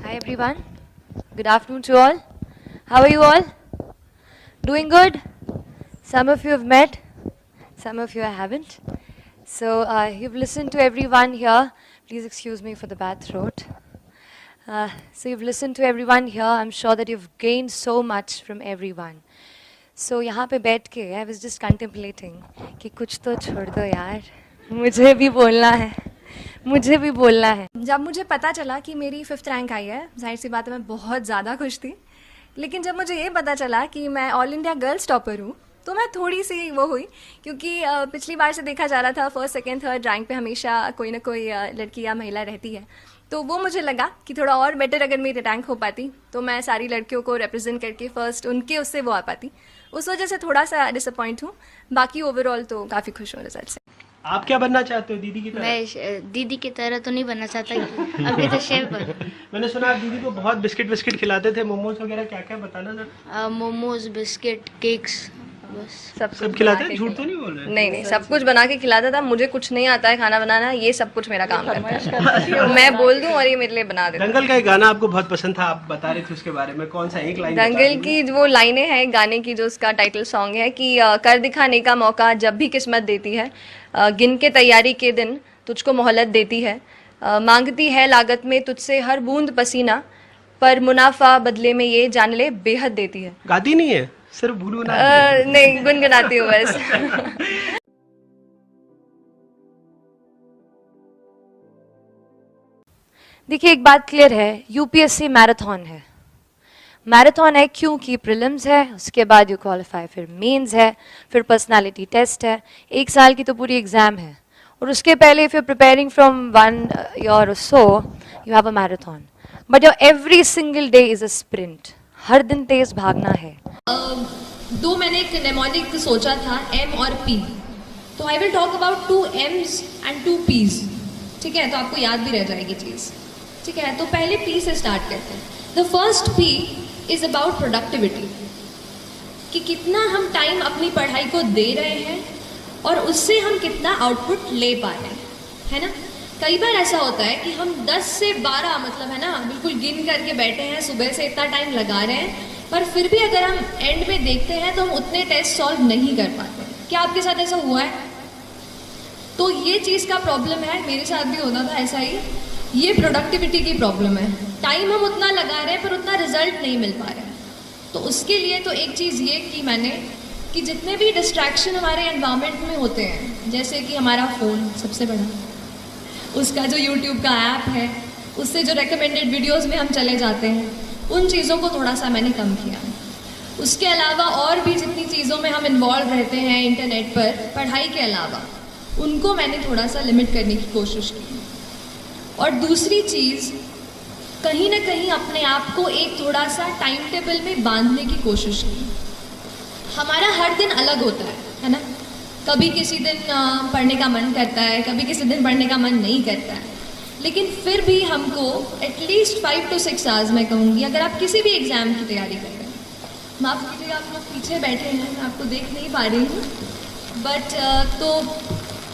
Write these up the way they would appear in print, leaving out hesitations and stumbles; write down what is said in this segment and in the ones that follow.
Hi everyone. Good afternoon to all. How are you all? Doing good? Some of you have met, some of you I haven't. So you've listened to everyone here. Please excuse me for the bad throat. So you've listened to everyone here. I'm sure that you've gained so much from everyone. So यहाँ पे बैठ के I was just contemplating कि कुछ तो छोड़ दो यार, मुझे भी बोलना है, मुझे भी बोलना है. जब मुझे पता चला कि मेरी 5th रैंक आई है, जाहिर सी बात है मैं बहुत ज़्यादा खुश थी. लेकिन जब मुझे ये पता चला कि मैं ऑल इंडिया गर्ल्स टॉपर हूँ तो मैं थोड़ी सी वो हुई, क्योंकि पिछली बार से देखा जा रहा था फर्स्ट सेकंड थर्ड रैंक पे हमेशा कोई ना कोई लड़की या महिला रहती है. तो वो मुझे लगा कि थोड़ा और बेटर अगर मेरी रैंक हो पाती तो मैं सारी लड़कियों को रिप्रेजेंट करके फर्स्ट उनके उससे वो आ पाती. उस वजह से थोड़ा सा डिसअपॉइंट हूँ. बाकी ओवरऑल तो काफ़ी खुश हूँ रिजल्ट से. आप क्या बनना चाहते हो दीदी की तरह? मैं दीदी की तरह तो नहीं बनना चाहता, अभी तो शेफ बन. मैंने सुना आप दीदी को बहुत बिस्किट खिलाते थे, मोमोज वगैरह, क्या क्या बताना सर. मोमोज, बिस्किट, केक्स, बस सब खिलाते हैं? झूठ तो नहीं बोल रहे? नहीं, सब कुछ बना के खिलाता था. मुझे कुछ नहीं आता है खाना बनाना, ये सब कुछ मेरा काम करता है. मैं बोल दूं और ये मेरे लिए बना देता है. दंगल का एक गाना आपको बहुत पसंद था, आप बता रहे थे उसके बारे में. कौन सा एक लाइन? दंगल की वो लाइनें हैं गाने की, जो उसका टाइटल सॉन्ग है कि कर दिखाने का मौका जब भी किस्मत देती है, गिन के तैयारी के दिन तुझको मोहलत देती है, मांगती है लागत में तुझसे हर बूंद पसीना, पर मुनाफा बदले में ये जान ले बेहद देती है. गाती नहीं है, सिर्फ भूलू ना. नहीं, गुनगुनाती हूँ बस. देखिए एक बात क्लियर है, यूपीएससी मैराथन है. मैराथन है क्योंकि प्रीलिम्स है, उसके बाद यू क्वालिफाई, फिर मेंस है, फिर पर्सनालिटी टेस्ट है. एक साल की तो पूरी एग्जाम है. और उसके पहले if you preparing from 1 year or so, you have a marathon. But your every single day is a sprint. हर दिन तेज भागना है. दो मैंने एक नेमोनिक सोचा था, M और P. तो I will talk about 2 M's and 2 P's. ठीक है, तो आपको याद भी रह जाएगी चीज़. ठीक है, तो पहले P से स्टार्ट करते हैं. The first P is about productivity, कि कितना हम टाइम अपनी पढ़ाई को दे रहे हैं और उससे हम कितना आउटपुट ले पा रहे हैं, है ना. कई बार ऐसा होता है कि हम 10 से 12 मतलब है ना बिल्कुल गिन करके बैठे हैं, सुबह से इतना टाइम लगा रहे हैं, पर फिर भी अगर हम एंड में देखते हैं तो हम उतने टेस्ट सॉल्व नहीं कर पाते. क्या आपके साथ ऐसा हुआ है? तो ये चीज़ का प्रॉब्लम है. मेरे साथ भी होता था ऐसा ही. ये प्रोडक्टिविटी की प्रॉब्लम है. टाइम हम उतना लगा रहे हैं पर उतना रिजल्ट नहीं मिल पा रहा है. तो उसके लिए तो एक चीज़ ये कि मैंने कि जितने भी डिस्ट्रैक्शन हमारे एनवायरनमेंट में होते हैं, जैसे कि हमारा फ़ोन सबसे बड़ा, उसका जो यूट्यूब का ऐप है, उससे जो रिकमेंडेड वीडियोस में हम चले जाते हैं, उन चीज़ों को थोड़ा सा मैंने कम किया. उसके अलावा और भी जितनी चीज़ों में हम इन्वॉल्व रहते हैं इंटरनेट पर पढ़ाई के अलावा, उनको मैंने थोड़ा सा लिमिट करने की कोशिश की. और दूसरी चीज़, कहीं ना कहीं अपने आप को एक थोड़ा सा टाइम टेबल में बांधने की कोशिश की. हमारा हर दिन अलग होता है ना. कभी किसी दिन पढ़ने का मन करता है, कभी किसी दिन पढ़ने का मन नहीं करता है, लेकिन फिर भी हमको एटलीस्ट 5 to 6 hours मैं कहूँगी, अगर आप किसी भी एग्ज़ाम की तैयारी कर रहे हैं. माफ़ कीजिएगा, आप लोग पीछे बैठे हैं, मैं आपको देख नहीं पा रही हूँ, बट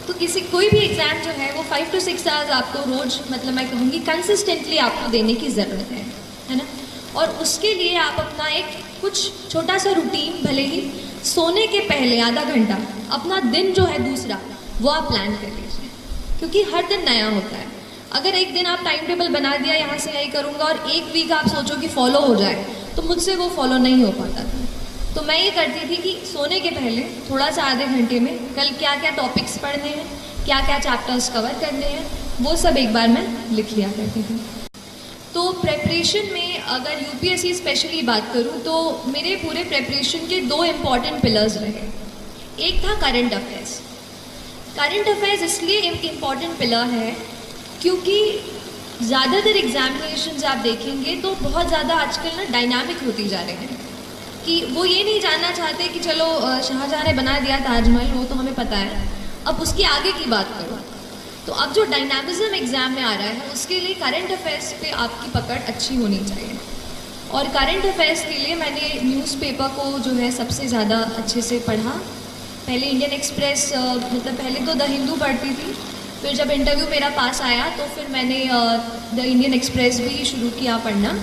तो किसी कोई भी एग्ज़ाम जो है वो 5 to 6 hours आपको रोज़ मतलब मैं कहूँगी कंसिस्टेंटली आपको देने की ज़रूरत है ना. और उसके लिए आप अपना एक कुछ छोटा सा रूटीन, भले ही सोने के पहले आधा घंटा अपना दिन जो है दूसरा वो आप प्लान कर लीजिए, क्योंकि हर दिन नया होता है. अगर एक दिन आप टाइम टेबल बना दिया, यहाँ से यही करूँगा, और एक वीक आप सोचो कि फॉलो हो जाए, तो मुझसे वो फॉलो नहीं हो पाता था. तो मैं ये करती थी कि सोने के पहले थोड़ा सा आधे घंटे में कल क्या क्या टॉपिक्स पढ़ने हैं, क्या क्या चैप्टर्स कवर करने हैं, वो सब एक बार मैं लिख लिया करती थी. तो प्रेपरेशन में अगर यूपीएससी स्पेशली बात करूँ तो मेरे पूरे प्रेपरेशन के 2 इम्पॉर्टेंट पिलर्स रहे. एक था करंट अफेयर्स. करंट अफेयर्स इसलिए एक इम्पॉर्टेंट पिलर है क्योंकि ज़्यादातर एग्जामिनेशंस आप देखेंगे तो बहुत ज़्यादा आजकल ना डायनामिक होती जा रहे हैं, कि वो ये नहीं जानना चाहते कि चलो शाहजहाँ ने बना दिया ताजमहल, वो तो हमें पता है, अब उसकी आगे की बात करो. तो अब जो डायनामिज्म एग्ज़ाम में आ रहा है उसके लिए करंट अफेयर्स पे आपकी पकड़ अच्छी होनी चाहिए. और करंट अफेयर्स के लिए मैंने न्यूज़पेपर को जो है सबसे ज़्यादा अच्छे से पढ़ा. पहले इंडियन एक्सप्रेस मतलब पहले तो द हिंदू पढ़ती थी, फिर जब इंटरव्यू मेरा पास आया तो फिर मैंने द इंडियन एक्सप्रेस भी शुरू किया पढ़ना।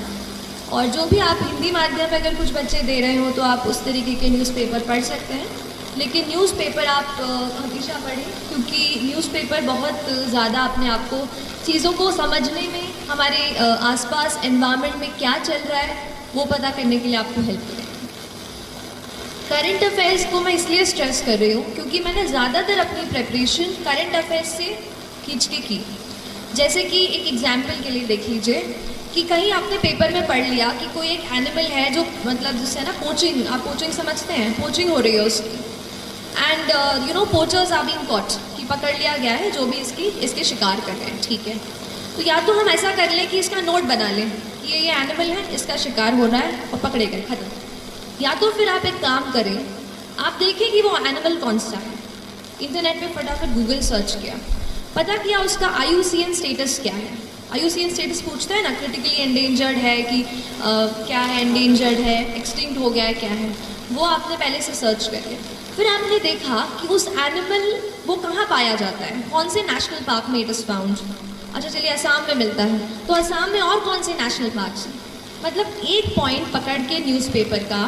और जो भी आप हिंदी माध्यम में अगर कुछ बच्चे दे रहे हो तो आप उस तरीके के न्यूज़पेपर पढ़ सकते हैं, लेकिन न्यूज़पेपर आप हमेशा पढ़ें, क्योंकि न्यूज़पेपर बहुत ज़्यादा अपने आप को चीज़ों को समझने में, हमारे आसपास एनवायरनमेंट में क्या चल रहा है वो पता करने के लिए आपको हेल्प करेगा। करंट अफेयर्स को मैं इसलिए स्ट्रेस कर रही हूँ क्योंकि मैंने ज़्यादातर अपनी प्रिपरेशन करंट अफेयर्स से खींच के की। जैसे कि एक एग्जाम्पल के लिए देख लीजिए कि कहीं आपने पेपर में पढ़ लिया कि कोई एक एनिमल है जो मतलब जिससे ना पोचिंग, आप पोचिंग समझते हैं, पोचिंग हो रही है उसकी, and you know poachers are being caught, कि पकड़ लिया गया है जो भी इसके शिकार कर रहे हैं, ठीक है। तो या तो हम ऐसा कर लें कि इसका नोट बना लें कि ये एनिमल है, इसका शिकार हो रहा है और पकड़े गए, खत्म। या तो फिर आप एक काम करें, आप देखें कि वो एनिमल कौन सा है, इंटरनेट पे फटाफट गूगल सर्च किया, पता किया उसका IUCN स्टेटस क्या है। IUCN स्टेटस पूछता है ना, क्रिटिकली एंडेंजर्ड है कि क्या है, एंडेंजर्ड है, एक्सटिंक्ट हो गया है, क्या है, वो आपने पहले से सर्च कर लिया। फिर आपने देखा कि उस एनिमल वो कहाँ पाया जाता है, कौन से नेशनल पार्क में इट इज़ फाउंड। अच्छा चलिए असम में मिलता है, तो असम में और कौन से नेशनल पार्क हैं। मतलब एक पॉइंट पकड़ के न्यूज़पेपर का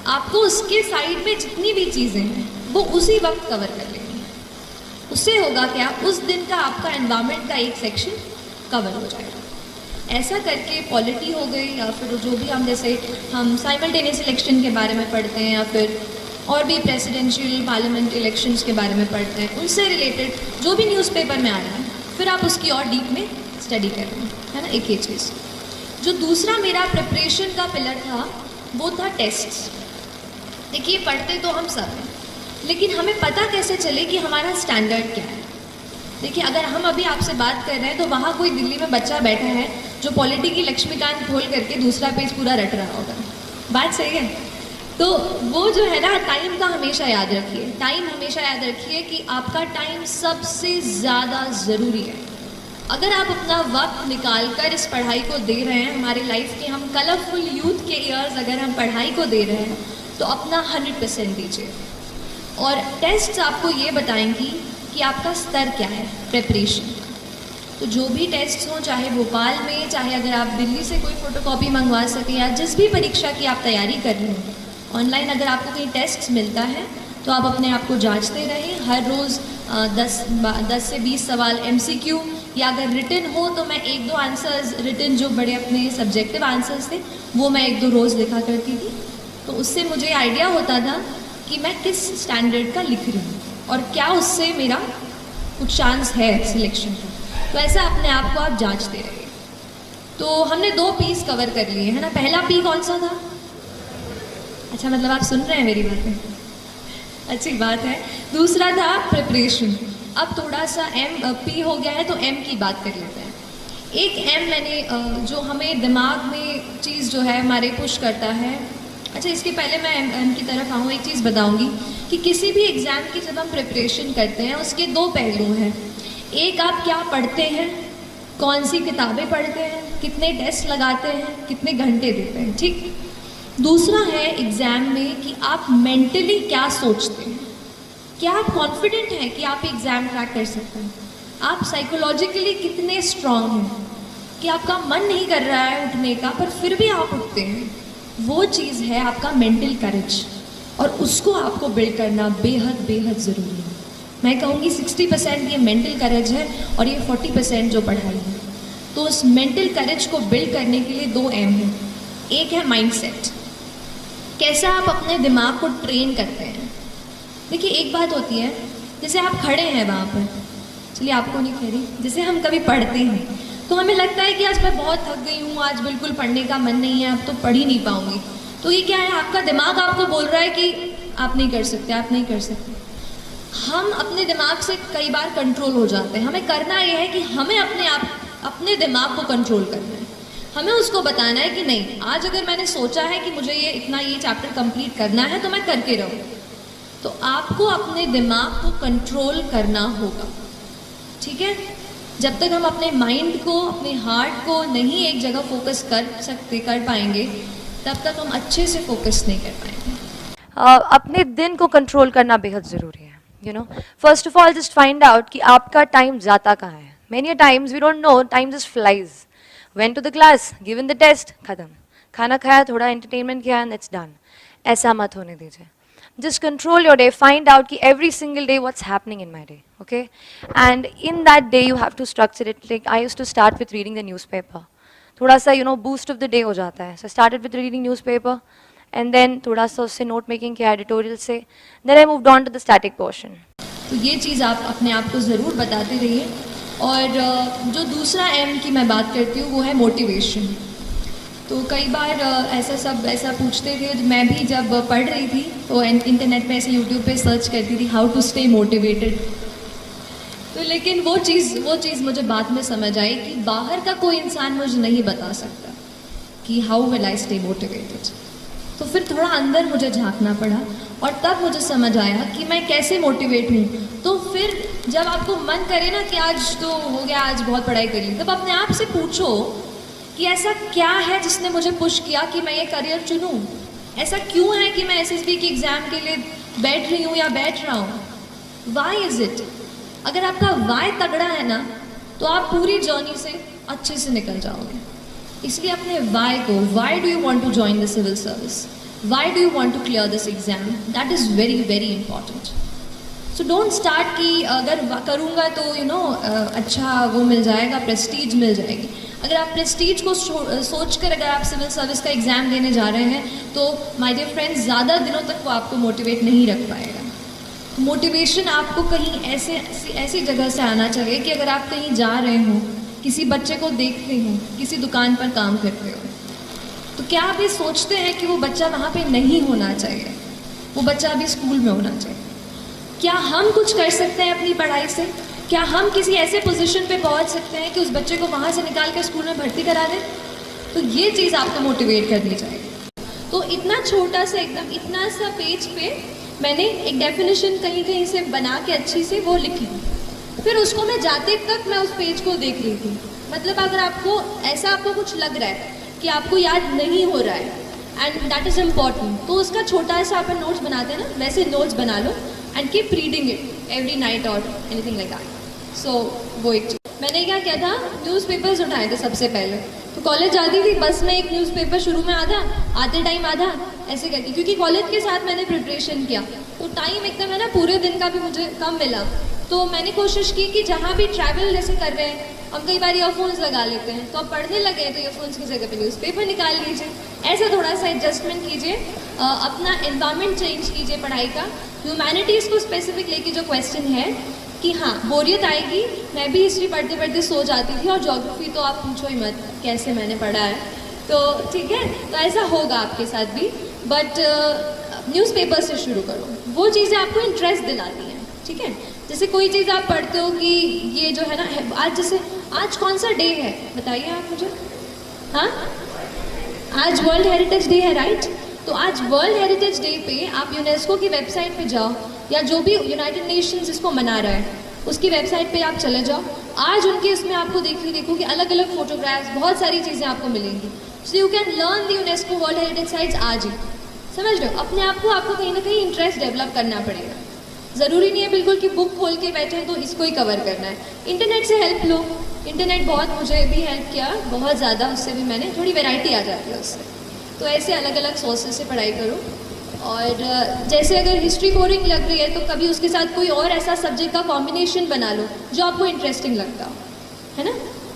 आपको उसके साइड में जितनी भी चीज़ें हैं वो उसी वक्त कवर कर लेंगे। उससे होगा क्या, उस दिन का आपका एनवायरनमेंट का एक सेक्शन कवर हो जाएगा। ऐसा करके पॉलिटी हो गई, या फिर जो भी हम जैसे हम साइमल्टेनियस इलेक्शन के बारे में पढ़ते हैं, या फिर और भी प्रेसिडेंशियल पार्लियामेंट इलेक्शंस के बारे में पढ़ते हैं, उनसे रिलेटेड जो भी न्यूज़पेपर में आ रहा है, फिर आप उसकी और डीप में स्टडी कर रहे हैं, है ना। एक ये चीज़। जो दूसरा मेरा प्रिपरेशन का पिलर था वो था टेस्ट्स। देखिए पढ़ते तो हम सब हैं, लेकिन हमें पता कैसे चले कि हमारा स्टैंडर्ड क्या है। देखिए अगर हम अभी आपसे बात कर रहे हैं तो वहाँ कोई दिल्ली में बच्चा बैठा है जो पॉलिटी की लक्ष्मीकांत खोल करके दूसरा पेज पूरा रट रहा होगा, बात सही है। तो वो जो है ना, टाइम का हमेशा याद रखिए, टाइम हमेशा याद रखिए कि आपका टाइम सबसे ज़्यादा ज़रूरी है। अगर आप अपना वक्त निकाल कर इस पढ़ाई को दे रहे हैं, हमारे लाइफ के हम कलरफुल यूथ के ईयर्स अगर हम पढ़ाई को दे रहे हैं तो अपना 100% दीजिए। और टेस्ट्स आपको ये बताएंगी कि आपका स्तर क्या है प्रिपरेशन। तो जो भी टेस्ट्स हों, चाहे भोपाल में, चाहे अगर आप दिल्ली से कोई फ़ोटोकॉपी मंगवा सकें, या जिस भी परीक्षा की आप तैयारी कर रहे हैं, ऑनलाइन अगर आपको कहीं टेस्ट्स मिलता है तो आप अपने आप को जांचते रहें। हर रोज़ 10 से 20 सवाल MCQ, या अगर रिटन हो तो मैं 1-2 आंसर्स रिटन, जो बड़े अपने सब्जेक्टिव आंसर्स थे वो मैं 1-2 रोज़ लिखा करती थी। तो उससे मुझे आइडिया होता था कि मैं किस स्टैंडर्ड का लिख रही हूँ और क्या उससे मेरा कुछ चांस है सिलेक्शन का। तो ऐसा अपने आप को आप जांचते रहिए। तो हमने 2 पीस कवर कर लिए, है ना। पहला पी कौन सा था? अच्छा, मतलब आप सुन रहे हैं मेरी बातें, अच्छी बात है। दूसरा था प्रिपरेशन। अब थोड़ा सा पी हो गया है तो M की बात कर लेते हैं। एक M मैंने जो हमें दिमाग में चीज़ जो है हमारे पुश करता है। अच्छा, इसके पहले मैं M की तरफ आऊँ, एक चीज़ बताऊँगी कि किसी भी एग्ज़ाम की जब हम प्रिपरेशन करते हैं उसके 2 पहलू हैं। एक, आप क्या पढ़ते हैं, कौन सी किताबें पढ़ते हैं, कितने टेस्ट लगाते हैं, कितने घंटे देते हैं, ठीक। दूसरा है एग्ज़ाम में कि आप मेंटली क्या सोचते हैं, क्या आप कॉन्फिडेंट हैं कि आप एग्ज़ाम क्रैक कर सकते हैं, आप साइकोलॉजिकली कितने स्ट्रांग हैं कि आपका मन नहीं कर रहा है उठने का पर फिर भी आप उठते हैं। वो चीज़ है आपका मेंटल करेज, और उसको आपको बिल्ड करना बेहद बेहद ज़रूरी है। मैं कहूँगी 60% ये मेंटल करेज है और ये 40% जो पढ़ाई है। तो उस मेंटल करेज को बिल्ड करने के लिए 2 M हैं। एक है माइंडसेट, कैसा आप अपने दिमाग को ट्रेन करते हैं। देखिए एक बात होती है, जैसे आप खड़े हैं वहाँ पर, चलिए आपको नहीं कह रही, जैसे हम कभी पढ़ते हैं तो हमें लगता है कि आज मैं बहुत थक गई हूँ, आज बिल्कुल पढ़ने का मन नहीं है, अब तो पढ़ ही नहीं पाऊँगी। तो ये क्या है, आपका दिमाग आपको बोल रहा है कि आप नहीं कर सकते, आप नहीं कर सकते। हम अपने दिमाग से कई बार कंट्रोल हो जाते हैं। हमें करना ये है कि हमें अपने दिमाग को कंट्रोल करना है। हमें उसको बताना है कि नहीं, आज अगर मैंने सोचा है कि मुझे ये चैप्टर कंप्लीट करना है तो मैं करके रहूँ। तो आपको अपने दिमाग को कंट्रोल करना होगा, ठीक है। जब तक हम अपने माइंड को, अपने हार्ट को नहीं एक जगह फोकस कर पाएंगे, तब तक हम अच्छे से फोकस नहीं कर पाएंगे। अपने दिन को कंट्रोल करना बेहद ज़रूरी है। You know, first of all, just find out कि आपका time जाता कहाँ है. Many a times we don't know, time just flies. Went to the class, given the test, खत्म. खाना खाया, थोड़ा entertainment किया, and it's done. ऐसा मत होने दीजिए. Just control your day. Find out कि every single day what's happening in my day. Okay? And in that day you have to structure it. Like I used to start with reading the newspaper. थोड़ा सा boost of the day हो जाता है. So I started with reading newspaper. And then थोड़ा सा उससे note making किया editorial से. Then I moved on to the static portion. तो ये चीज़ आप अपने आप को ज़रूर बताते रहिए. और जो दूसरा एम की मैं बात करती हूँ वो है मोटिवेशन. तो कई बार ऐसा पूछते थे. मैं भी जब पढ़ रही थी तो इंटरनेट पे ऐसे यूट्यूब पे सर्च करती थी हाउ टू स्टे मोटिवेटेड. तो लेकिन वो चीज़ मुझे बाद में समझ आई कि बाहर का कोई इंसान मुझे नहीं बता सकता कि how will I stay motivated. तो फिर थोड़ा अंदर मुझे झांकना पड़ा और तब मुझे समझ आया कि मैं कैसे मोटिवेट हूँ. तो फिर जब आपको मन करे ना कि आज तो हो गया, आज बहुत पढ़ाई करी, तब अपने आप से पूछो कि ऐसा क्या है जिसने मुझे पुश किया कि मैं ये करियर चुनूँ. ऐसा क्यों है कि मैं SSB के एग्ज़ाम के लिए बैठ रही हूँ या बैठ रहा हूँ. Why is it. अगर आपका वाई तगड़ा है ना तो आप पूरी जर्नी से अच्छे से निकल जाओगे. इसलिए अपने वाई को, why do you want to join the civil service, why do you want to clear this exam, that is very very important. So don't start कि अगर करूँगा तो अच्छा वो मिल जाएगा, प्रेस्टीज मिल जाएगी. अगर आप प्रेस्टीज को सोच कर अगर आप सिविल सर्विस का एग्ज़ाम देने जा रहे हैं तो माय डियर फ्रेंड्स ज़्यादा दिनों तक वो आपको मोटिवेट नहीं रख पाएगा. मोटिवेशन आपको कहीं ऐसी जगह से आना चाहिए कि अगर आप कहीं जा रहे हो, किसी बच्चे को देख रहे हो, किसी दुकान पर काम करते हो, तो क्या आप ये सोचते हैं कि वो बच्चा वहाँ पे नहीं होना चाहिए, वो बच्चा अभी स्कूल में होना चाहिए. क्या हम कुछ कर सकते हैं अपनी पढ़ाई से? क्या हम किसी ऐसे पोजीशन पे पहुँच सकते हैं कि उस बच्चे को वहाँ से निकाल कर स्कूल में भर्ती करा दें? तो ये चीज़ आपको मोटिवेट करनी चाहिए. तो इतना छोटा सा एकदम इतना सा पेज पे मैंने एक डेफिनेशन कहीं से बना के अच्छी से वो लिखी. फिर उसको मैं जाते तक मैं उस पेज को देख रही थी. मतलब अगर आपको कुछ लग रहा है कि आपको याद नहीं हो रहा है एंड दैट इज़ इम्पॉर्टेंट, तो उसका छोटा सा अपन नोट्स बनाते हैं ना, वैसे नोट्स बना लो and keep reading it every night और एनीथिंग लाइक दैट. सो वो एक चीज़. मैंने क्या किया था, न्यूज़पेपर्स उठाए थे सबसे पहले. तो कॉलेज जाती थी, बस में एक न्यूज़पेपर शुरू में आधा, आते टाइम आधा, ऐसे करती. क्योंकि कॉलेज के साथ मैंने प्रिपरेशन किया तो टाइम एकदम है ना पूरे दिन का भी मुझे कम मिला. तो मैंने कोशिश की कि जहाँ भी ट्रैवल जैसे कर रहे हैं, हम कई बार ईयरफोन्स लगा लेते हैं, तो अब पढ़ने लगे तो ईयरफोन्स की जगह पे न्यूज़पेपर निकाल लीजिए. ऐसा थोड़ा सा एडजस्टमेंट कीजिए, अपना एनवायरनमेंट चेंज कीजिए पढ़ाई का. ह्यूमैनिटीज़ को स्पेसिफिक लेके जो क्वेश्चन है कि हाँ बोरियत आएगी, मैं भी हिस्ट्री पढ़ते पढ़ते सो जाती थी, और ज्योग्राफी तो आप पूछो ही मत कैसे मैंने पढ़ा है. तो ठीक है, तो ऐसा होगा आपके साथ भी. बट न्यूज़पेपर से शुरू करो, वो चीज़ें आपको इंटरेस्ट दिलाती हैं. ठीक है, जैसे कोई चीज़ आप पढ़ते हो कि ये जो है ना, आज कौन सा डे है बताइए आप मुझे. हाँ, आज वर्ल्ड हेरिटेज डे है, राइट. तो आज वर्ल्ड हेरिटेज डे पे आप यूनेस्को की वेबसाइट पे जाओ, या जो भी यूनाइटेड नेशंस इसको मना रहा है उसकी वेबसाइट पे आप चले जाओ. आज उनके इसमें आपको देखो कि अलग अलग फोटोग्राफ्स, बहुत सारी चीज़ें आपको मिलेंगी. So you can learn the UNESCO world heritage sites आज ही. समझ लो, अपने आप को आपको कहीं ना कहीं इंटरेस्ट डेवलप करना पड़ेगा. ज़रूरी नहीं है बिल्कुल कि बुक खोल के बैठे तो इसको ही कवर करना है. इंटरनेट से हेल्प लो. इंटरनेट बहुत मुझे भी हेल्प किया, बहुत ज़्यादा. उससे भी मैंने थोड़ी वैरायटी आ जाती है उससे. तो ऐसे अलग अलग सोर्सेज से पढ़ाई करो. और जैसे अगर हिस्ट्री बोरिंग लग रही है तो कभी उसके साथ कोई और ऐसा सब्जेक्ट का कॉम्बिनेशन बना लो जो आपको इंटरेस्टिंग लगता हो, है ना.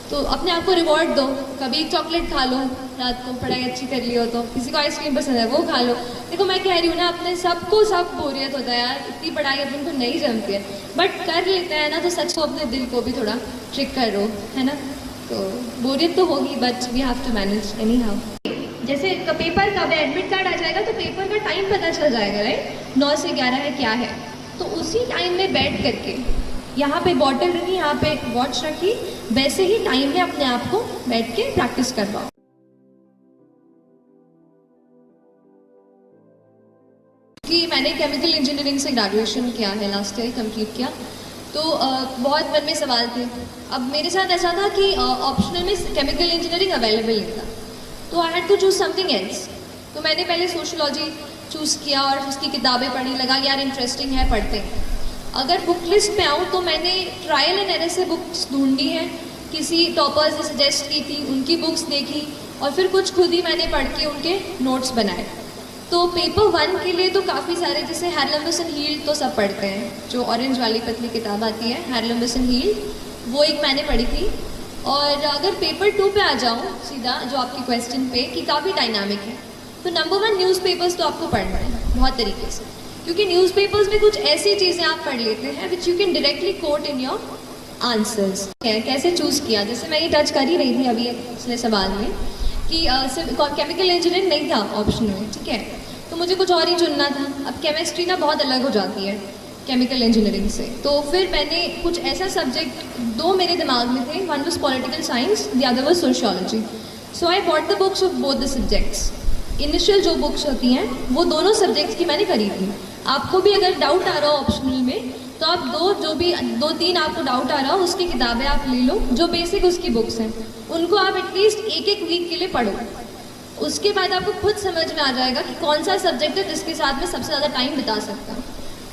तो अपने आप को रिवॉर्ड दो. कभी एक चॉकलेट खा लो रात को, पढ़ाई अच्छी कर ली हो तो. किसी को आइसक्रीम पसंद है वो खा लो. देखो मैं कह रही हूँ ना, अपने सबको सब बोरियत होता है यार, इतनी पढ़ाई अपन को नहीं जमती है, बट कर लेते हैं ना, तो सच को अपने दिल को भी थोड़ा ट्रिक करो, है ना. तो बोरियत तो होगी, but we have to manage anyhow. जैसे पेपर का एडमिट कार्ड आ जाएगा तो पेपर का टाइम पता चल जाएगा, राइट. 9 से 11 है क्या है, तो उसी टाइम में बैठ करके यहाँ पे बॉटल रखी, यहाँ पे वॉच रखी, वैसे ही टाइम में अपने आप को बैठ के प्रैक्टिस करवाओ. कि मैंने केमिकल इंजीनियरिंग से ग्रेजुएशन किया है, लास्ट ईयर कंप्लीट किया. तो बहुत मन में सवाल थे. अब मेरे साथ ऐसा था कि ऑप्शनल में केमिकल इंजीनियरिंग अवेलेबल नहीं था, तो I had to choose something else. तो मैंने पहले सोशोलॉजी चूज़ किया और उसकी किताबें पढ़ी, लगा यार इंटरेस्टिंग है, पढ़ते हैं. अगर बुक लिस्ट पे आऊँ तो मैंने ट्रायल एंड एरर से बुक्स ढूंढी हैं, किसी टॉपर्स ने सजेस्ट की थी, उनकी बुक्स देखी और फिर कुछ खुद ही मैंने पढ़ के उनके नोट्स बनाए। तो पेपर 1 के लिए तो काफ़ी सारे, जैसे हैरलम्बस एंड हील्ड तो सब पढ़ते हैं, जो ऑरेंज वाली पतली किताब आती है हैरलम्बस एंड हील्ड, वो एक मैंने पढ़ी थी। और अगर पेपर 2 पे आ जाऊँ सीधा, जो आपके क्वेश्चन पे, कि काफ़ी डायनामिक है, तो नंबर 1 न्यूज़पेपर्स तो आपको पढ़ना है बहुत तरीके से, क्योंकि न्यूज़पेपर्स में कुछ ऐसी चीज़ें आप पढ़ लेते हैं which you can directly quote in your answers. कैसे चूज़ किया, जैसे मैं ये टच कर ही रही थी अभी पिछले सवाल में कि केमिकल इंजीनियरिंग नहीं था ऑप्शन में, ठीक है, तो मुझे कुछ और ही चुनना था। अब केमिस्ट्री ना बहुत अलग हो जाती है केमिकल इंजीनियरिंग से, तो फिर मैंने कुछ ऐसा सब्जेक्ट 2 मेरे दिमाग में थे, one was political science, the other was sociology. So I bought the books of both the subjects. Initial जो बुक्स होती हैं वो दोनों सब्जेक्ट्स की मैंने खरीदी। आपको भी अगर डाउट आ रहा हो ऑप्शनल में, तो आप 2-3 आपको डाउट आ रहा हो उसकी किताबें आप ले लो, जो बेसिक उसकी बुक्स हैं उनको आप एटलीस्ट एक वीक के लिए पढ़ो। उसके बाद आपको खुद समझ में आ जाएगा कि कौन सा सब्जेक्ट है जिसके साथ में सबसे ज़्यादा टाइम बिता सकता हूँ,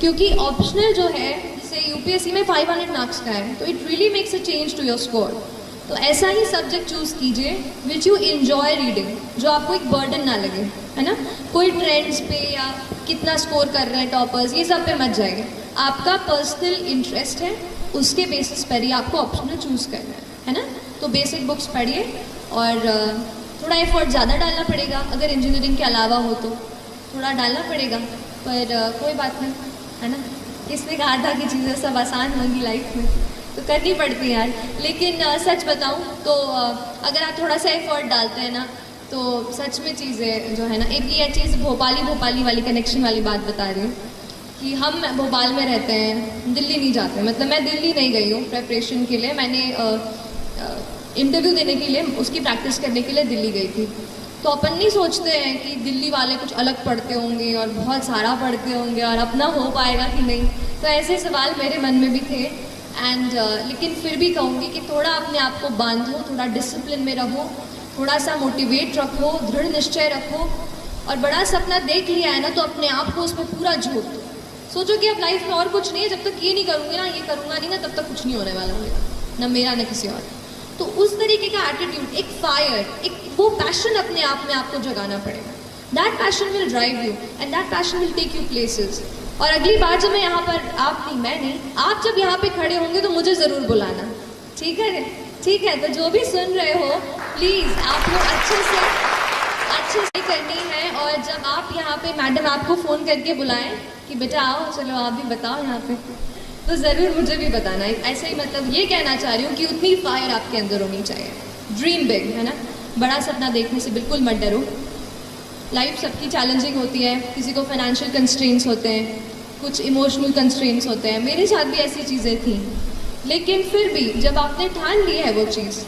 क्योंकि ऑप्शनल जो है जैसे यूपीएससी में 500 मार्क्स का है, तो it really makes a change to your score. तो ऐसा ही सब्जेक्ट चूज़ कीजिए विच यू इन्जॉय रीडिंग, जो आपको एक बर्डन ना लगे, है ना। कोई ट्रेंड्स पे या कितना स्कोर कर रहे हैं टॉपर्स, ये सब पे मत जाइए। आपका पर्सनल इंटरेस्ट है, उसके बेसिस पर ही आपको ऑप्शनल चूज़ करना है ना। तो बेसिक बुक्स पढ़िए और थोड़ा एफर्ट ज़्यादा डालना पड़ेगा, अगर इंजीनियरिंग के अलावा हो तो थोड़ा डालना पड़ेगा, पर कोई बात नहीं, है ना। किसने कहा था कि चीज़ें सब आसान होंगी लाइफ में, तो करनी पड़ती है यार। लेकिन सच बताऊँ तो अगर आप थोड़ा सा एफर्ट डालते हैं ना, तो सच में चीज़ें जो है ना, एक ये चीज़ भोपाली वाली कनेक्शन वाली बात बता रही हूँ कि हम भोपाल में रहते हैं, दिल्ली नहीं जाते। मतलब मैं दिल्ली नहीं गई हूँ प्रेपरेशन के लिए, मैंने इंटरव्यू देने के लिए, उसकी प्रैक्टिस करने के लिए दिल्ली गई थी। तो अपन नहीं सोचते हैं कि दिल्ली वाले कुछ अलग पढ़ते होंगे और बहुत सारा पढ़ते होंगे और अपना हो पाएगा कि नहीं। तो ऐसे सवाल मेरे मन में भी थे एंड लेकिन फिर भी कहूँगी कि थोड़ा अपने आप को बांधो, थोड़ा डिसिप्लिन में रहो, थोड़ा सा मोटिवेट रखो, दृढ़ निश्चय रखो, और बड़ा सपना देख लिया है ना तो अपने आप को उसमें पूरा झोंक दो। सोचो कि अब लाइफ में और कुछ नहीं है, जब तक ये नहीं करूँगी ना, ये करूँगा नहीं ना, तब तक कुछ नहीं होने वाला मेरा, ना मेरा ना किसी और। तो उस तरीके का एटीट्यूड, एक फायर, एक वो पैशन अपने आप में आपको जगाना पड़ेगा। That passion will drive you and that passion will take you places. और अगली बार जब मैं यहाँ पर, आप नहीं मैं नहीं, आप जब यहाँ पे खड़े होंगे तो मुझे ज़रूर बुलाना, ठीक है। ठीक है, तो जो भी सुन रहे हो प्लीज़ आप लोग अच्छे से करनी है। और जब आप यहाँ पे मैडम आपको फ़ोन करके बुलाएं कि बेटा आओ, चलो आप भी बताओ यहाँ पे, तो ज़रूर मुझे भी बताना है। ऐसे ही मतलब ये कहना चाह रही हूँ कि उतनी फायर आपके अंदर होनी चाहिए। ड्रीम बिग, है ना, बड़ा सपना देखने से बिल्कुल मत डरो। लाइफ सबकी चैलेंजिंग होती है, किसी को फाइनेंशियल कंस्ट्रेंट्स होते हैं, कुछ इमोशनल कंस्ट्रेंट्स होते हैं, मेरे साथ भी ऐसी चीज़ें थी। लेकिन फिर भी जब आपने ठान ली है वो चीज़,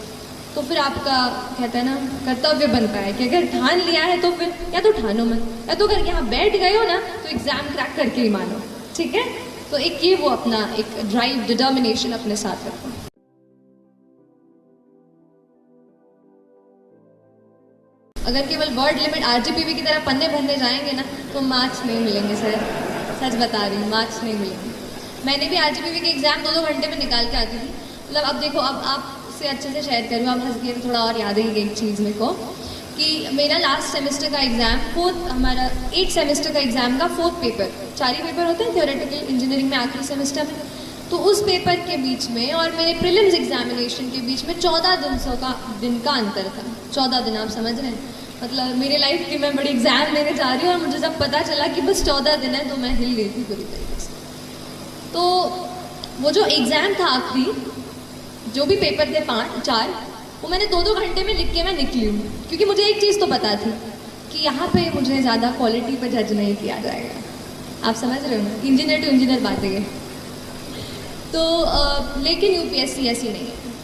तो फिर आपका कहते हैं ना कर्तव्य बनता है कि अगर ठान लिया है तो फिर या तो ठानो मत, या तो अगर यहाँ बैठ गए हो ना तो एग्ज़ाम क्रैक करके ही मानो, ठीक है। तो एक ये वो अपना एक ड्राइव, डिटर्मिनेशन अपने साथ रखो। अगर केवल वर्ड लिमिट आरजीपीवी की तरह पन्ने भरने जाएंगे ना तो मार्क्स नहीं मिलेंगे सर, सच बता रही हूँ, मार्क्स नहीं मिलेंगे। मैंने भी आरजीपीवी के एग्ज़ाम 2-2 घंटे में निकाल के आती थी। मतलब अब देखो, अब आपसे अच्छे से शेयर करूँ, आप हंस गए तो थोड़ा और याद ही गई चीज़ मेरे को कि मेरा लास्ट सेमेस्टर का एग्ज़ाम, हमारा 8 सेमेस्टर का एग्ज़ाम का 4th पेपर, 4 ही पेपर होते हैं थियोरेटिकल इंजीनियरिंग में आखिरी सेमेस्टर में, तो उस पेपर के बीच में और मेरे प्रीलिम्स एग्जामिनेशन के बीच में 14 दिन का अंतर था। 14 दिन, आप समझ रहे हैं। मतलब मेरे लाइफ की मैं बड़ी एग्ज़ाम देने जा रही हूँ और मुझे जब पता चला कि बस 14 दिन है तो मैं हिल गई थी पूरी तरीके से। तो वो जो एग्ज़ाम था आखिरी, जो भी पेपर थे 4, वो मैंने 2-2 घंटे में लिख के मैं निकली हूँ, क्योंकि मुझे एक चीज़ तो पता थी कि यहाँ पे मुझे ज़्यादा क्वालिटी पर जज नहीं किया जाएगा। आप समझ रहे हो ना, इंजीनियर टू इंजीनियर बातें हैं। तो लेकिन यूपीएससी ऐसी नहीं है।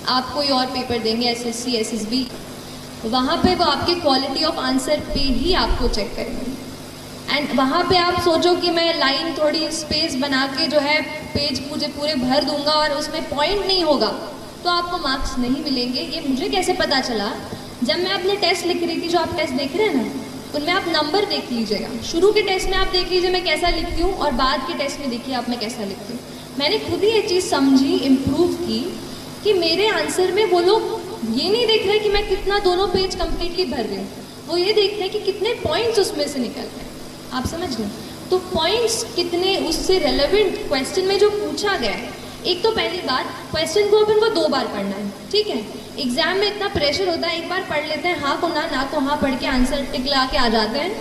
आप कोई और पेपर देंगे, एसएससी, एसएसबी, वहाँ पे वो आपके क्वालिटी ऑफ आंसर पे ही आपको चेक करेंगे। एंड वहाँ पे आप सोचो कि मैं लाइन थोड़ी स्पेस बना के जो है पेज मुझे पूरे भर दूंगा और उसमें पॉइंट नहीं होगा तो आपको मार्क्स नहीं मिलेंगे। ये मुझे कैसे पता चला, जब मैं अपने टेस्ट लिख रही थी, जो आप टेस्ट देख रहे हैं ना, उनमें आप नंबर देख लीजिएगा। शुरू के टेस्ट में आप देख लीजिए मैं कैसा लिखती हूँ, और बाद के टेस्ट में देखिए आप मैं कैसा लिखती हूँ। मैंने खुद ही ये चीज़ समझी, इम्प्रूव की कि मेरे आंसर में वो लोग ये नहीं देख रहे कि मैं कितना दोनों पेज कंप्लीटली भर रही हूँ, वो ये देख रहे हैं कि कितने पॉइंट्स उसमें से निकल रहे हैं। आप समझ गए? तो पॉइंट्स कितने उससे रेलेवेंट क्वेश्चन में जो पूछा गया है। एक तो पहली बात, क्वेश्चन को अपन को 2 बार पढ़ना है, ठीक है। एग्जाम में इतना प्रेशर होता है, एक बार पढ़ लेते हैं हाँ को ना को हाँ पढ़ के आंसर टिक ला के आ जाते हैं,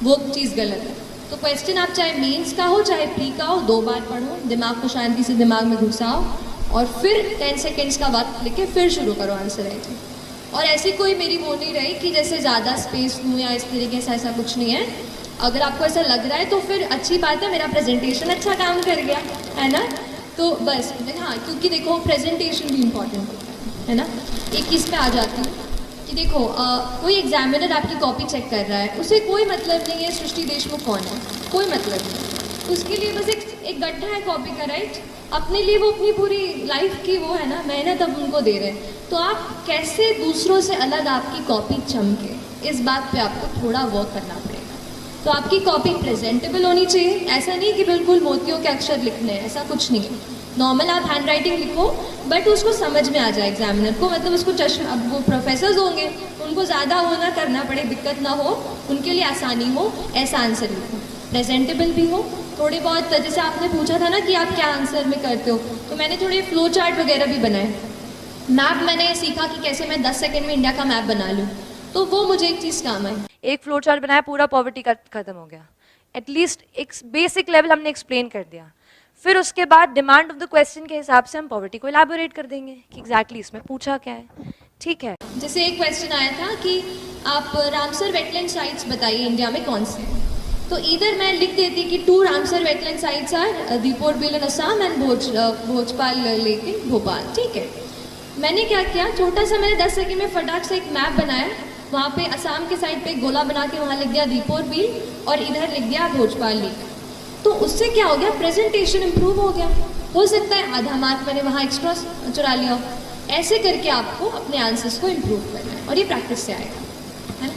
वो चीज़ गलत है। तो क्वेश्चन आप चाहे मेंस का हो चाहे प्री का हो, 2 बार पढ़ो, दिमाग को शांति से दिमाग में घुसाओ, और फिर 10 सेकेंड्स का वक्त लेके फिर शुरू करो आंसर राइटिंग। और ऐसी कोई मेरी वो नहीं रही कि जैसे ज़्यादा स्पेस लूँ या इस तरीके से, ऐसा कुछ नहीं है। अगर आपको ऐसा लग रहा है तो फिर अच्छी बात है, मेरा प्रेजेंटेशन अच्छा काम कर गया है ना। तो बस हाँ, क्योंकि देखो प्रेजेंटेशन भी इम्पॉर्टेंट होता है ना। एक चीज़ पे आ जाती हूँ कि देखो कोई एग्जामिनर आपकी कॉपी चेक कर रहा है, उसे कोई मतलब नहीं है सृष्टि देशमुख कौन है, कोई मतलब नहीं। उसके लिए बस एक गड्ढा है कॉपी का, राइट। अपने लिए वो अपनी पूरी लाइफ की वो है ना मेहनत अब उनको दे रहे हैं। तो आप कैसे दूसरों से अलग आपकी कॉपी चमके, इस बात पे आपको थोड़ा वर्क करना पड़ेगा। तो आपकी कॉपी प्रेजेंटेबल होनी चाहिए, ऐसा नहीं कि बिल्कुल मोतियों के अक्षर लिखने हैं, ऐसा कुछ नहीं है। नॉर्मल आप हैंड राइटिंग लिखो, बट उसको समझ में आ जाए एग्जामिनर को, मतलब उसको चश्मा, अब वो प्रोफेसर्स होंगे उनको ज़्यादा वो ना करना पड़े, दिक्कत ना हो, उनके लिए आसानी हो, ऐसा आंसर लिखो। प्रेजेंटेबल भी हो, थोड़े बहुत, जैसे आपने पूछा था ना कि आप क्या आंसर में करते हो, तो मैंने थोड़े फ्लो चार्ट वगैरह भी बनाए। मैप मैंने सीखा कि कैसे मैं 10 सेकेंड में इंडिया का मैप बना लूँ, तो वो मुझे एक चीज़ काम आई। एक फ्लो चार्ट बनाया, पूरा पॉवर्टी का खत्म हो गया। एटलीस्ट एक बेसिक लेवल हमने एक्सप्लेन कर दिया। फिर उसके बाद डिमांड ऑफ द क्वेश्चन के हिसाब से हम पॉवर्टी को इलैबोरेट कर देंगे कि एग्जैक्टली इसमें पूछा क्या है, ठीक है। जैसे एक क्वेश्चन आया था कि आप रामसर वेटलैंड साइट्स बताइए इंडिया में कौन से हैं, तो इधर मैं लिख देती कि 2 Ramsar wetland sites are Deepor Beel in Assam and Bhojpal lake in Bhopal, ठीक है। मैंने क्या किया, छोटा सा मैंने 10 सेकंड में फटाक से एक मैप बनाया, वहाँ पे असम के साइड पे एक गोला बना के वहाँ लिख दिया दीपोर बिल और इधर लिख दिया भोजपाल लेक। तो उससे क्या हो गया, प्रेजेंटेशन इंप्रूव हो गया। हो सकता है आधा मार्क मैंने वहाँ एक्स्ट्रा चुरा लिया हो। ऐसे करके आपको अपने आंसर्स को इम्प्रूव करना है, और ये प्रैक्टिस से आएगा, है ना।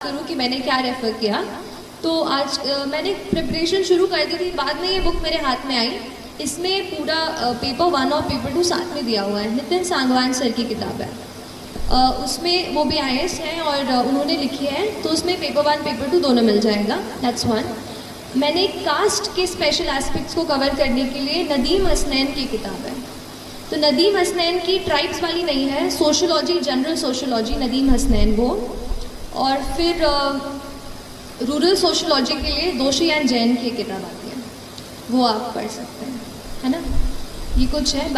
करूँ कि मैंने क्या रेफर किया, तो आज मैंने प्रिपरेशन शुरू कर दी थी, बाद में ये बुक मेरे हाथ में आई। इसमें पूरा पेपर 1 और पेपर 2 साथ में दिया हुआ है, नितिन सांगवान सर की किताब है। उसमें वो भी IAS हैं और उन्होंने लिखी है, तो उसमें पेपर 1 पेपर 2 दोनों मिल जाएगा, दैट्स 1। मैंने कास्ट के स्पेशल एस्पेक्ट्स को कवर करने के लिए नदीम हसनैन की किताब है। तो नदीम हसनैन की ट्राइब्स वाली नहीं है, sociology, general sociology, Nadeem Hasnain वो। और फिर रूरल सोशोलॉजी के लिए दोषी एंड जैन की किताब आती है, वो आप पढ़ सकते हैं, है ना। ये कुछ है,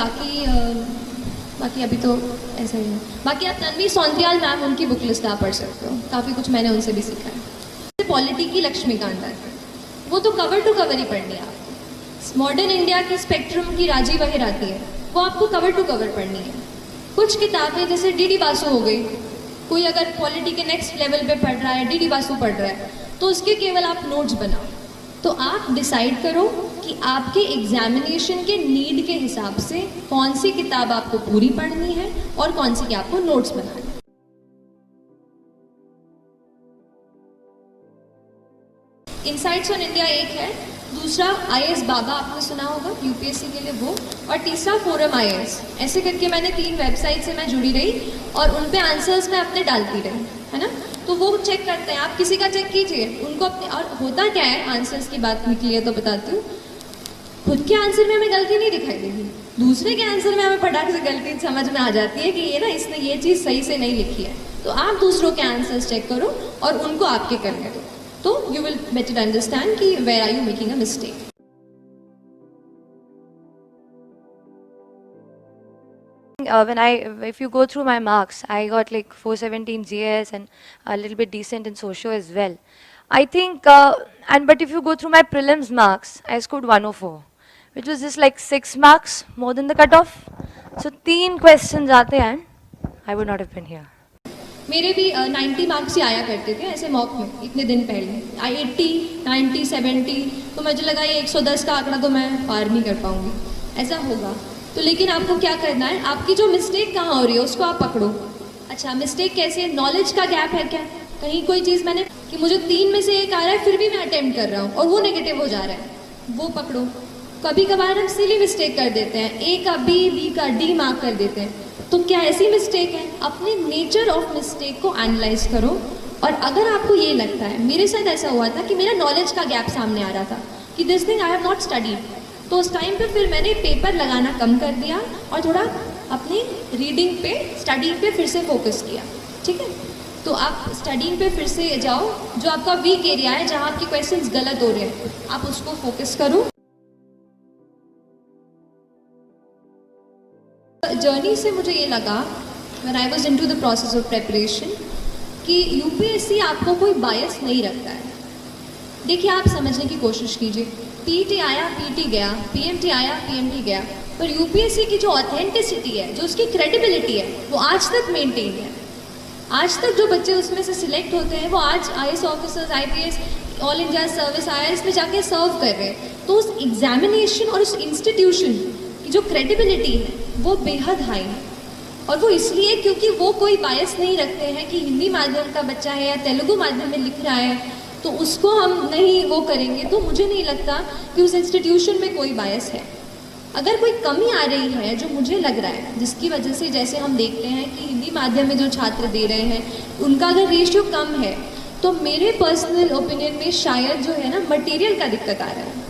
बाकी अभी तो ऐसा ही है। बाकी आप तन्वी सौंद्रियाल मैम, उनकी बुक लिस्ट आप पढ़ सकते हो, काफ़ी कुछ मैंने उनसे भी सीखा है। पॉलिटी की लक्ष्मीकांत आती है, वो तो कवर टू कवर ही पढ़नी है आपको। मॉडर्न इंडिया की स्पेक्ट्रम की राजीव अहिर आती है, वो आपको कवर टू कवर पढ़नी है। कुछ किताबें जैसे DD बासु हो गई, कोई अगर पॉलिटी के नेक्स्ट लेवल पे पढ़ रहा है, DD बासु पढ़ रहा है, तो उसके केवल आप नोट्स बनाओ। तो आप डिसाइड करो कि आपके एग्जामिनेशन के नीड के हिसाब से कौन सी किताब आपको पूरी पढ़नी है और कौन सी की आपको नोट्स बनाने हैं। इनसाइट्स ऑन इंडिया एक है, दूसरा IAS बाबा आपने सुना होगा UPSC के लिए वो, और तीसरा फोरम IAS। ऐसे करके मैंने 3 वेबसाइट से मैं जुड़ी रही और उन पे आंसर्स मैं अपने डालती रही, है ना। तो वो चेक करते हैं, आप किसी का चेक कीजिए उनको अपने। और होता क्या है, आंसर्स की बात निकली है तो बताती हूँ, खुद के आंसर में हमें गलती नहीं दिखाई देगी, दूसरे के आंसर में हमें फटाक से गलती समझ में आ जाती है कि ये ना इसने ये चीज़ सही से नहीं लिखी है। तो आप दूसरों के आंसर्स चेक करो और उनको आपके करने दो, तो यू विल बेटर अंडरस्टैंड कि where are you making a mistake. If you go through my marks, I got like 417 GS and a little bit decent in socio as well. I think, but if you go through my prelims marks, I scored 104, which was just like 6 marks more than the cutoff. So 3 questions आते हैं, I would not have been here. मेरे भी 90 marks ही आया करते थे ऐसे mock में, इतने दिन पहले 80, 90, 70, तो मुझे लगा ये 110 का आंकड़ा तो मैं पार नहीं कर पाऊंगी, ऐसा होगा। तो लेकिन आपको क्या करना है, आपकी जो मिस्टेक कहाँ हो रही है उसको आप पकड़ो। अच्छा, मिस्टेक कैसे? नॉलेज का गैप है क्या? कहीं कोई चीज़ मैंने कि मुझे 3 में से 1 आ रहा है फिर भी मैं अटेम्प्ट कर रहा हूँ और वो नेगेटिव हो जा रहा है, वो पकड़ो। कभी कभार हम सिली मिस्टेक कर देते हैं, ए का बी का डी मार्क कर देते हैं, तो क्या ऐसी मिस्टेक है? अपने नेचर ऑफ मिस्टेक को एनालाइज करो। और अगर आपको ये लगता है, मेरे साथ ऐसा हुआ था कि मेरा नॉलेज का गैप सामने आ रहा था कि this thing I have not studied, तो उस टाइम पे फिर मैंने पेपर लगाना कम कर दिया और थोड़ा अपनी रीडिंग पे, स्टडी पे फिर से फोकस किया। ठीक है, तो आप स्टडीइंग पे फिर से जाओ, जो आपका वीक एरिया है, जहाँ आपके क्वेश्चंस गलत हो रहे हैं, आप उसको फोकस करो। जर्नी से मुझे ये लगा when I was into the process of preparation कि यूपीएससी आपको कोई बायस नहीं रखता है। देखिए, आप समझने की कोशिश कीजिए, पीटी आया पीटी गया, पीएमटी आया पीएमटी गया, पर यूपीएससी की जो ऑथेंटिसिटी है, जो उसकी क्रेडिबिलिटी है, वो आज तक मेंटेन है। आज तक जो बच्चे उसमें से सिलेक्ट होते हैं वो आज IAS officers, IPS, all India service, IRS में जाके सर्व कर रहे हैं। तो उस एग्जामिनेशन और उस इंस्टीट्यूशन की जो क्रेडिबिलिटी है वो बेहद हाई है, और वो इसलिए क्योंकि वो कोई बायस नहीं रखते हैं कि हिंदी माध्यम का बच्चा है या तेलुगु माध्यम में लिख रहा है तो उसको हम नहीं वो करेंगे। तो मुझे नहीं लगता कि उस इंस्टीट्यूशन में कोई बायस है। अगर कोई कमी आ रही है, जो मुझे लग रहा है, जिसकी वजह से जैसे हम देखते हैं कि हिंदी माध्यम में जो छात्र दे रहे हैं उनका अगर रेशियो कम है, तो मेरे पर्सनल ओपिनियन में शायद जो है ना, मटेरियल का दिक्कत आ रहा है।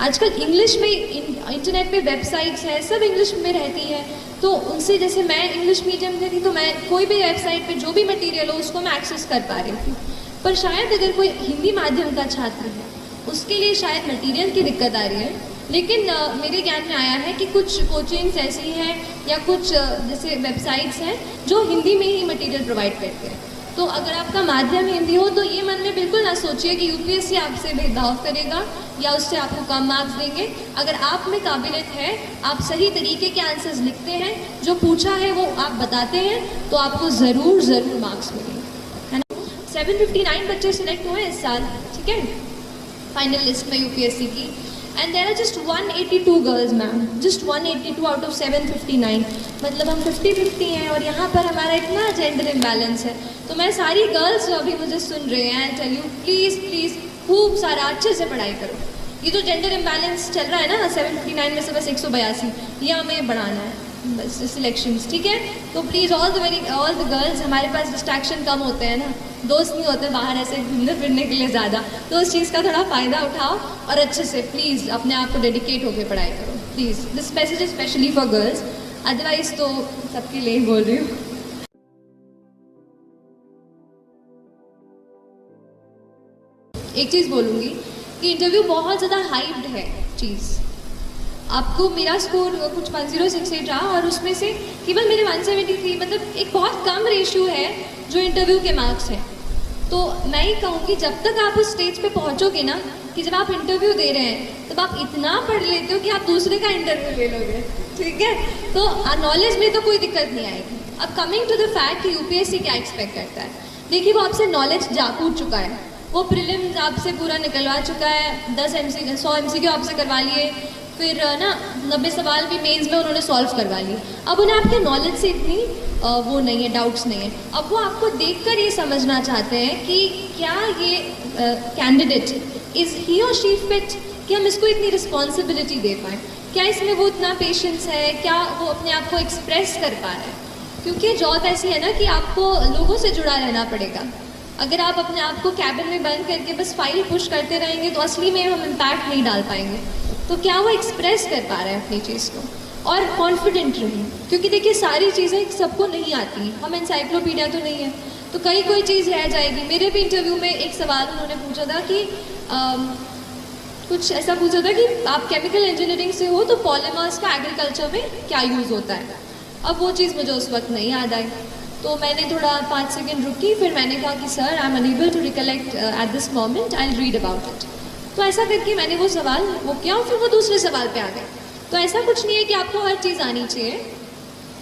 आजकल इंग्लिश में इंटरनेट पे वेबसाइट्स हैं, सब इंग्लिश में रहती हैं, तो उनसे, जैसे मैं इंग्लिश मीडियम में थी तो मैं कोई भी वेबसाइट पे जो भी मटेरियल हो उसको मैं एक्सेस कर पा रही थी। पर शायद अगर कोई हिंदी माध्यम का छात्र है उसके लिए शायद मटेरियल की दिक्कत आ रही है। लेकिन मेरे ज्ञान में आया है कि कुछ कोचिंग्स ऐसी हैं या कुछ जैसे वेबसाइट्स हैं जो हिंदी में ही मटेरियल प्रोवाइड करते हैं। तो अगर आपका माध्यम हिंदी हो तो ये मन में बिल्कुल ना सोचिए कि यूपीएससी आपसे भेदभाव करेगा या उससे आपको कम मार्क्स देंगे। अगर आप में काबिलियत है, आप सही तरीके के आंसर्स लिखते हैं, जो पूछा है वो आप बताते हैं, तो आपको ज़रूर ज़रूर मार्क्स मिलेंगे, है ना। 759 बच्चे सिलेक्ट हुए इस साल, ठीक है, फाइनल लिस्ट में यूपीएससी की, and there are just 182 girls ma'am, just 182 out of 759, मतलब हम 50-50 हैं। और यहाँ पर हमारा इतना जेंडर इम्बैलेंस है। तो मैं सारी गर्ल्स जो अभी मुझे सुन रहे हैं, टेल यू प्लीज़ प्लीज़ खूब सारा अच्छे से पढ़ाई करो। ये जो जेंडर इम्बैलेंस चल रहा है ना, 759 में से बस 182, ये हमें बढ़ाना है बस सिलेक्शंस, ठीक है। तो प्लीज़ ऑल द गर्ल्स, हमारे पास डिस्ट्रैक्शन कम होते हैं ना, दोस्त नहीं होते बाहर ऐसे घूमने फिरने के लिए ज़्यादा, तो उस चीज़ का थोड़ा फ़ायदा उठाओ और अच्छे से प्लीज़ अपने आप को डेडिकेट होकर पढ़ाई करो please. This message is specially for girls, otherwise तो सबके लिए ही बोल रही हूँ। एक चीज़ बोलूँगी कि इंटरव्यू बहुत ज़्यादा हाइप्ड है चीज़। आपको मेरा स्कोर कुछ 1068 रहा और उसमें से केवल मेरे 173, मतलब एक बहुत कम रेशियो है जो इंटरव्यू के मार्क्स हैं। तो मैं ही कहूँगी, जब तक आप उस स्टेज पे पहुँचोगे ना कि जब आप इंटरव्यू दे रहे हैं तब आप इतना पढ़ लेते हो कि आप दूसरे का इंटरव्यू ले लोगे, ठीक है। तो नॉलेज में तो कोई दिक्कत नहीं आएगी। अब कमिंग टू द फैक्ट कि यूपीएससी क्या एक्सपेक्ट करता है, देखिए वो आपसे नॉलेज कूद चुका है, वो प्रीलिम्स आपसे पूरा निकलवा चुका है, 100 MCQ आपसे करवा लिए, फिर ना 90 सवाल भी मेंस में उन्होंने सॉल्व करवा लिए। अब उन्हें आपके नॉलेज से इतनी वो नहीं है, डाउट्स नहीं है। अब वो आपको देखकर ये समझना चाहते हैं कि क्या ये कैंडिडेट इज़ ही और शी फिट, कि हम इसको इतनी रिस्पॉन्सिबिलिटी दे पाएँ, क्या इसमें वो इतना पेशेंस है, क्या वो अपने आप को एक्सप्रेस कर पा रहे हैं। क्योंकि जॉब ऐसी है ना कि आपको लोगों से जुड़ा रहना पड़ेगा। अगर आप अपने आप को कैबिन में बंद करके बस फाइल पुश करते रहेंगे तो असली में हम इम्पैक्ट नहीं डाल पाएंगे। तो क्या वो एक्सप्रेस कर पा रहे हैं अपनी चीज़ को, और कॉन्फिडेंट रहें, क्योंकि देखिए सारी चीज़ें सबको नहीं आती हैं, हम एनसाइक्लोपीडिया तो नहीं है, तो कोई चीज़ रह जाएगी। मेरे भी इंटरव्यू में एक सवाल उन्होंने पूछा था कि कुछ ऐसा पूछा था कि आप केमिकल इंजीनियरिंग से हो तो पॉलीमर्स का एग्रीकल्चर में क्या यूज़ होता है। अब वो चीज़ मुझे उस वक्त नहीं याद आई, तो मैंने थोड़ा 5 सेकेंड रुकी, फिर मैंने कहा कि sir I am unable to recollect at this moment, I will read about it. तो ऐसा करके मैंने वो सवाल वो किया और फिर वो दूसरे सवाल पे आ गए। तो ऐसा कुछ नहीं है कि आपको हर चीज़ आनी चाहिए,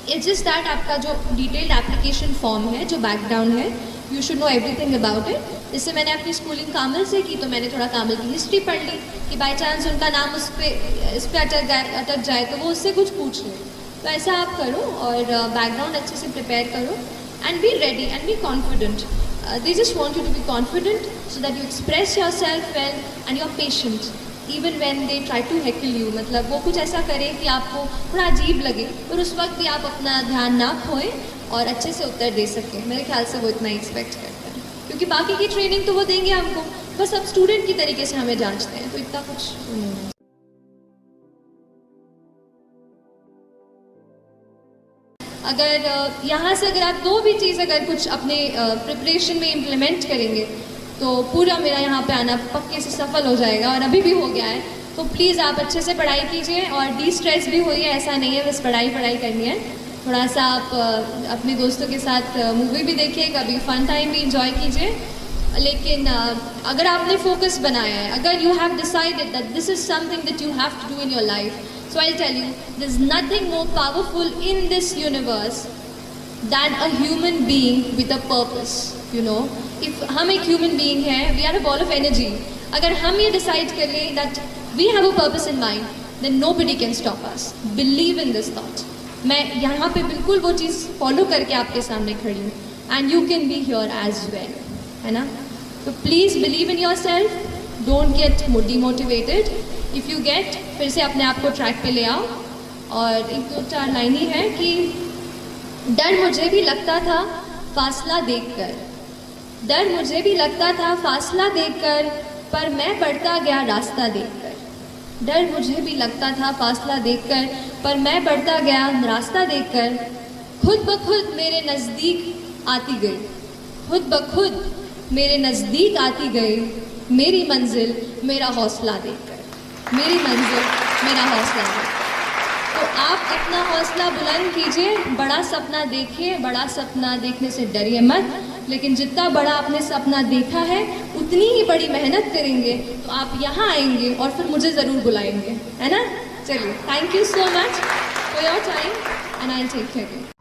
इट्स जस्ट दैट आपका जो डिटेल्ड एप्लीकेशन फॉर्म है, जो बैकग्राउंड है, you should know everything about it. जैसे मैंने अपनी स्कूलिंग कामिल से की, तो मैंने थोड़ा कामिल की हिस्ट्री पढ़ ली कि बाई चांस उनका नाम इस पे अटक जाए तो वो उससे कुछ पूछ ले। तो ऐसा आप करो और बैकग्राउंड अच्छे से प्रिपेयर करो and be ready and be confident. They just want you to be confident so that you express yourself well and you are patient even when they try to heckle you. मतलब वो कुछ ऐसा करे कि आपको थोड़ा अजीब लगे, पर उस वक्त भी आप अपना ध्यान ना खोएं और अच्छे से उत्तर दे सकें। मेरे ख्याल से वो इतना ही एक्सपेक्ट करते हैं, क्योंकि बाकी की ट्रेनिंग तो वो देंगे हमको, बस अब स्टूडेंट की तरीके से हमें जांचते हैं, तो इतना कुछ नहीं है। अगर यहाँ से अगर आप दो भी चीज़ अगर कुछ अपने प्रिपरेशन में इम्प्लीमेंट करेंगे तो पूरा मेरा यहाँ पे आना पक्के से सफल हो जाएगा, और अभी भी हो गया है। तो प्लीज़ आप अच्छे से पढ़ाई कीजिए और डी स्ट्रेस भी होइए, ऐसा नहीं है बस पढ़ाई करनी है। थोड़ा सा आप अपने दोस्तों के साथ मूवी भी देखिए, कभी फन टाइम भी इंजॉय कीजिए। लेकिन अगर आपने फोकस बनाया है, अगर you have decided that this is something that you have to do in your life, so I'll tell you, there's nothing more powerful in this universe than a human being with a purpose, you know. If हम एक human being हैं, we are a ball of energy. अगर हम ये decide कर लें that we have a purpose in mind, then nobody can stop us. Believe in this thought. मैं यहाँ पे बिल्कुल वो चीज़ follow करके आपके सामने खड़ी हूँ, and you can be here as well, है ना? तो please believe in yourself. Don't get demotivated. If you get, फिर से अपने आप को ट्रैक पे ले आओ। और एक दो चार लाइन ही है कि डर मुझे भी लगता था फासला देखकर, डर मुझे भी लगता था फासला देखकर, पर मैं बढ़ता गया रास्ता देखकर। डर मुझे भी लगता था फासला देखकर, पर मैं बढ़ता गया रास्ता देखकर। खुद ब खुद मेरे नज़दीक आती गई, खुद ब खुद मेरे नज़दीक आती गई, मेरी मंजिल मेरा हौसला देखकर, मेरी मंजिल मेरा हौसला देखकर। तो आप अपना हौसला बुलंद कीजिए, बड़ा सपना देखिए, बड़ा सपना देखने से डरिए मत, लेकिन जितना बड़ा आपने सपना देखा है उतनी ही बड़ी मेहनत करेंगे तो आप यहाँ आएंगे और फिर मुझे ज़रूर बुलाएंगे, है ना? चलिए, thank you so much for your time and I will take care.